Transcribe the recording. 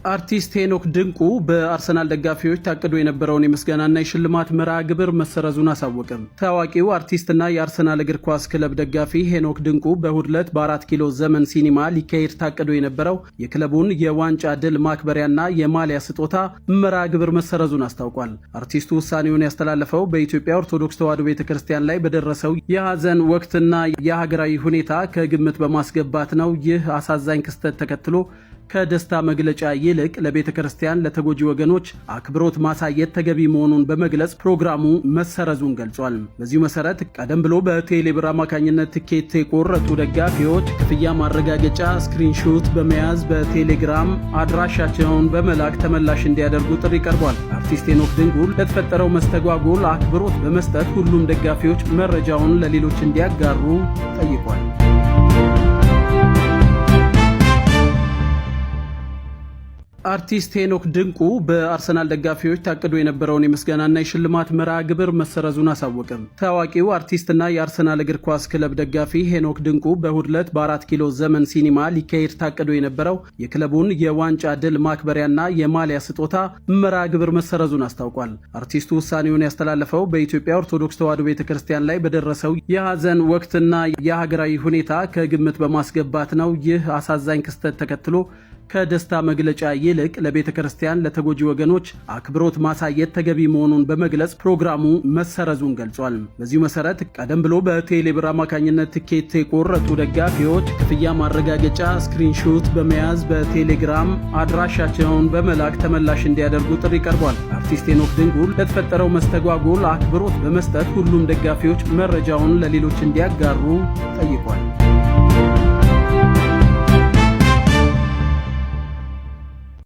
አርቲስት ሄኖክ ድንቁ በአርሰናል ደጋፊዎች ታቅዶ የነበረውን የምስጋናና የሽልማት መርሃ ግብር መሰረዙን አሳወቀ። ታዋቂው አርቲስትና የአርሰናል እግር ኳስ ክለብ ደጋፊ ሄኖክ ድንቁ በእሁድ ዕለት በ4 ኪሎ ዘመን ሲኒማ ሊካሄድ ታቅዶ የነበረው የክለቡን የዋንጫ ድል ማክበሪያና የማሊያ ስጦታ መርሃ ግብር መሰረዙን አስታውቋል። አርቲስቱ ውሳኔውን ያስተላለፈው በኢትዮጵያ ኦርቶዶክስ ተዋሕዶ ቤተክርስቲያን ላይ በደረሰው የሐዘን ወቅትና የሀገራዊ ሁኔታ ከግምት በማስገባት ነው። ይህ አሳዛኝ ክስተት ተከትሎ ከደስታ መግለጫ ይልቅ ለቤተ ክርስቲያን ለተጎጂ ወገኖች አክብሮት ማሳየት ተገቢ መሆኑን በመግለጽ ፕሮግራሙ መሰረዙን ገልጿል። በዚሁ መሰረት ቀደም ብሎ በቴሌብር አማካኝነት ትኬት የቆረጡ ደጋፊዎች ክፍያ ማረጋገጫ ስክሪንሾት በመያዝ በቴሌግራም አድራሻቸውን በመላክ ተመላሽ እንዲያደርጉ ጥሪ ቀርቧል። አርቲስት ሄኖክ ድንቁ ለተፈጠረው መስተጓጎል አክብሮት በመስጠት ሁሉም ደጋፊዎች መረጃውን ለሌሎች እንዲያጋሩ ጠይቋል። አርቲስት ሄኖክ ድንቁ በአርሰናል ደጋፊዎች ታቅዶ የነበረውን የምስጋናና የሽልማት መርሃ ግብር መሰረዙን አሳወቀ። ታዋቂው አርቲስትና የአርሰናል እግር ኳስ ክለብ ደጋፊ ሄኖክ ድንቁ በእሁድ ዕለት በ4 ኪሎ ዘመን ሲኒማ ሊካሄድ ታቅዶ የነበረው የክለቡን የዋንጫ ድል ማክበሪያና የማሊያ ስጦታ መርሃ ግብር መሰረዙን አስታውቋል። አርቲስቱ ውሳኔውን ያስተላለፈው በኢትዮጵያ ኦርቶዶክስ ተዋሕዶ ቤተክርስቲያን ላይ በደረሰው የሐዘን ወቅትና የሀገራዊ ሁኔታ ከግምት በማስገባት ነው። ይህ አሳዛኝ ክስተት ተከትሎ ከደስታ መግለጫ ይልቅ ለቤተ ክርስቲያን ለተጎጂ ወገኖች አክብሮት ማሳየት ተገቢ መሆኑን በመግለጽ ፕሮግራሙ መሰረዙን ገልጿል። በዚሁ መሰረት ቀደም ብሎ በቴሌብር አማካኝነት ትኬት የቆረጡ ደጋፊዎች ክፍያ ማረጋገጫ ስክሪንሾት በመያዝ በቴሌግራም አድራሻቸውን በመላክ ተመላሽ እንዲያደርጉ ጥሪ ቀርቧል። አርቲስት ሄኖክ ድንቁ ለተፈጠረው መስተጓጎል አክብሮት በመስጠት ሁሉም ደጋፊዎች መረጃውን ለሌሎች እንዲያጋሩ ጠይቋል።